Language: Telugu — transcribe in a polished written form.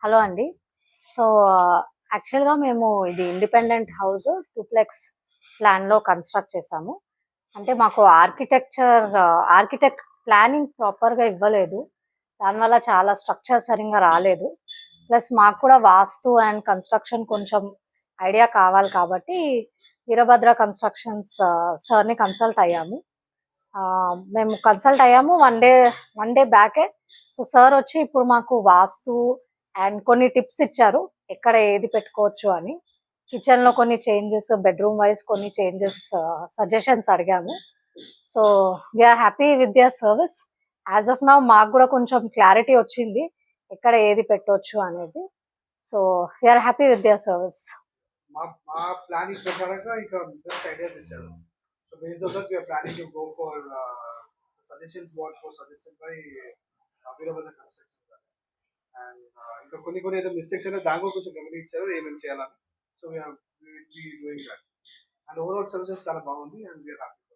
హలో అండి. సో, యాక్చువల్‌గా మేము ఇది ఇండిపెండెంట్ హౌస్ డూప్లెక్స్ ప్లాన్‌లో కన్‌స్ట్రక్ట్ చేశాము. అంటే మాకు ఆర్కిటెక్ట్ ప్లానింగ్ ప్రాపర్‌గా ఇవ్వలేదు. దానివల్ల చాలా స్ట్రక్చర్ సరింగా రాలేదు. ప్లస్ మాకు కూడా వాస్తు అండ్ కన్‌స్ట్రక్షన్ కొంచెం ఐడియా కావాలి కాబట్టి వీరభద్ర కన్‌స్ట్రక్షన్స్ సార్‌ని కన్సల్ట్ అయ్యాము. మేము కన్సల్ట్ అయ్యాము. వన్ డే బ్యాకే. సో, సార్ వచ్చి ఇప్పుడు మాకు వాస్తు అండ్ కొన్ని టిప్స్ ఇచ్చారు. ఎక్కడ ఏది పెట్టుకోవచ్చు అని. కిచెన్‌లో కొన్ని చేంజెస్, బెడ్‌రూమ్ వైస్ కొన్ని చేంజెస్ సజెషన్స్ అడిగాము. So, we are happy with their service. As of now మాకు కూడా కొంచెం క్లారిటీ వచ్చింది. ఎక్కడ ఏది పెట్టొచ్చు అనేది. So, we are happy with their service. మా మా ప్లానింగ్ ప్రకారంగా ఇంకా బెస్ట్ ఐడియాస్ ఇచ్చారు. So based on that we're planning to go for suggestions what for suggested by Veerabhadra constructions and ఇంకా కొన్ని ఏదో మిస్టేక్స్ అయితే దాని కూడా కొంచెం గమనించారు ఏమేమి చేయాలని. So we're doing that and overall services చాలా బాగుంది అండ్ వీఆర్ హ్యాపీ.